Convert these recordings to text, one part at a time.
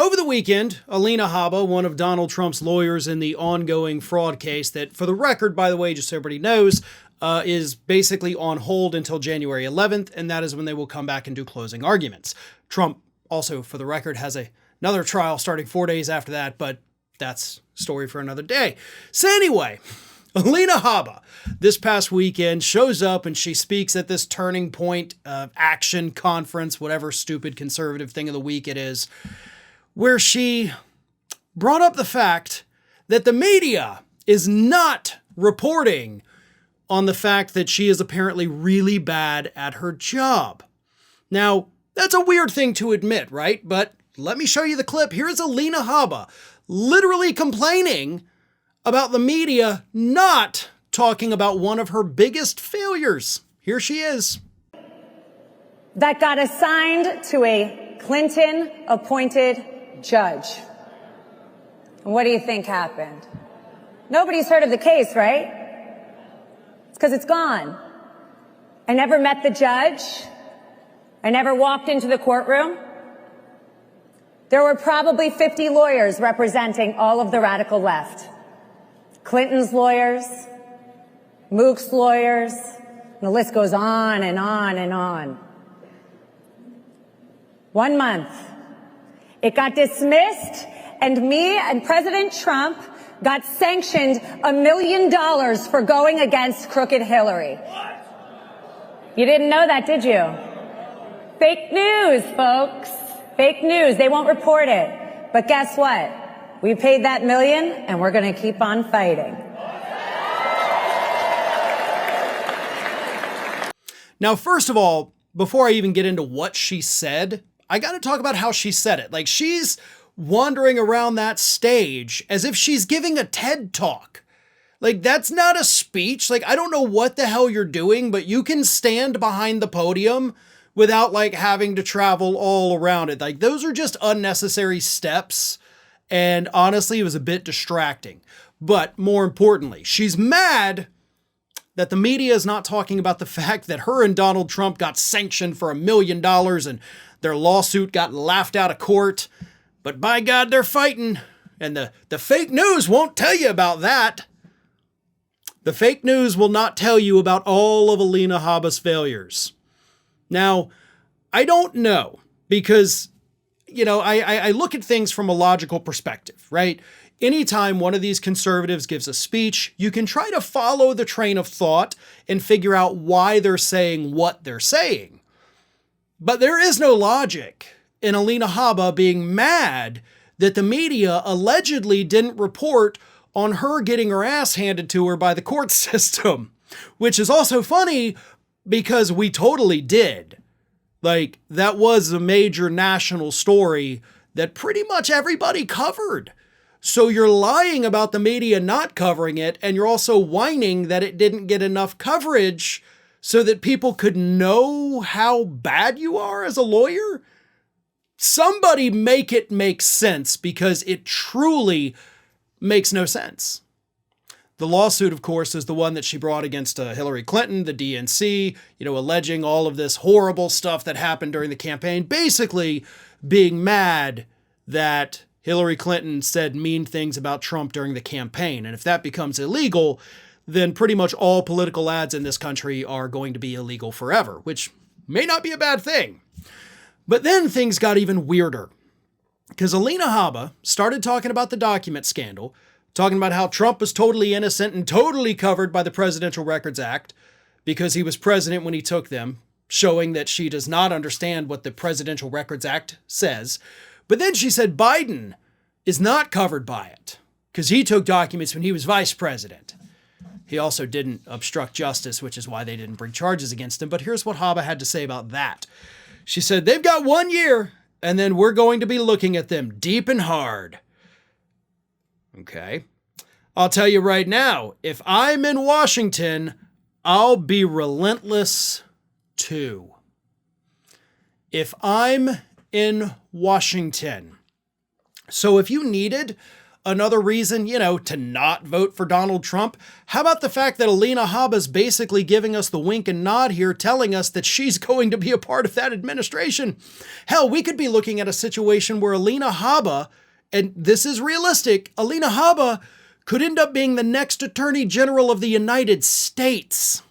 Over the weekend, Alina Habba, one of Donald Trump's lawyers in the ongoing fraud case that, for the record, by the way, just so everybody knows, is basically on hold until January 11th, and that is when they will come back and do closing arguments. Trump also, for the record, has another trial starting 4 days after that, but that's a story for another day. So anyway, Alina Habba, this past weekend, shows up and she speaks at this Turning Point Action Conference, whatever stupid conservative thing of the week it is, where she brought up the fact that the media is not reporting on the fact that she is apparently really bad at her job. Now, that's a weird thing to admit, right? But let me show you the clip. Here's Alina Habba literally complaining about the media not talking about one of her biggest failures. Here she is. That got assigned to a Clinton-appointed judge. And what do you think happened? Nobody's heard of the case, right? It's because it's gone. I never met the judge. I never walked into the courtroom. There were probably 50 lawyers representing all of the radical left. Clinton's lawyers, Mook's lawyers, and the list goes on and on and on. 1 month. It got dismissed, and me and President Trump got sanctioned $1 million for going against crooked Hillary. You didn't know that, did you? Fake news, folks. Fake news. They won't report it. But guess what? We paid that million, and we're going to keep on fighting. Now, first of all, before I even get into what she said, I got to talk about how she said it. Like, she's wandering around that stage as if she's giving a TED talk. Like, that's not a speech. Like, I don't know what the hell you're doing, but you can stand behind the podium without, like, having to travel all around it. Like, those are just unnecessary steps. And honestly, it was a bit distracting. But more importantly, she's mad that the media is not talking about the fact that her and Donald Trump got sanctioned for $1 million and their lawsuit got laughed out of court. But by God, they're fighting. And the fake news won't tell you about that. The fake news will not tell you about all of Alina Habba's failures. Now, I don't know, because, you know, I look at things from a logical perspective, right? Anytime one of these conservatives gives a speech, you can try to follow the train of thought and figure out why they're saying what they're saying. But there is no logic in Alina Habba being mad that the media allegedly didn't report on her getting her ass handed to her by the court system, which is also funny because we totally did. Like, that was a major national story that pretty much everybody covered. So you're lying about the media not covering it, and you're also whining that it didn't get enough coverage so that people could know how bad you are as a lawyer? Somebody make it make sense, because it truly makes no sense. The lawsuit, of course, is the one that she brought against Hillary Clinton, the DNC, alleging all of this horrible stuff that happened during the campaign, basically being mad that Hillary Clinton said mean things about Trump during the campaign. And if that becomes illegal, then pretty much all political ads in this country are going to be illegal forever, which may not be a bad thing. But then things got even weirder, because Alina Habba started talking about the document scandal, talking about how Trump was totally innocent and totally covered by the Presidential Records Act because he was president when he took them, showing that she does not understand what the Presidential Records Act says. But then she said Biden is not covered by it because he took documents when he was vice president. He also didn't obstruct justice, which is why they didn't bring charges against him. But here's what Habba had to say about that. She said, they've got 1 year, and then we're going to be looking at them deep and hard. Okay. I'll tell you right now, if I'm in Washington, I'll be relentless too. If I'm in Washington. So if you needed another reason, to not vote for Donald Trump? How about the fact that Alina Habba's basically giving us the wink and nod here, telling us that she's going to be a part of that administration? Hell, we could be looking at a situation where Alina Habba, and this is realistic, Alina Habba could end up being the next Attorney General of the United States.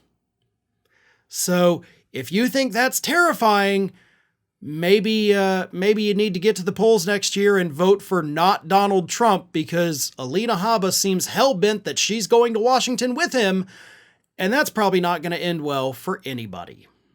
So if you think that's terrifying, maybe you need to get to the polls next year and vote for not Donald Trump, because Alina Habba seems hell-bent that she's going to Washington with him, and that's probably not going to end well for anybody.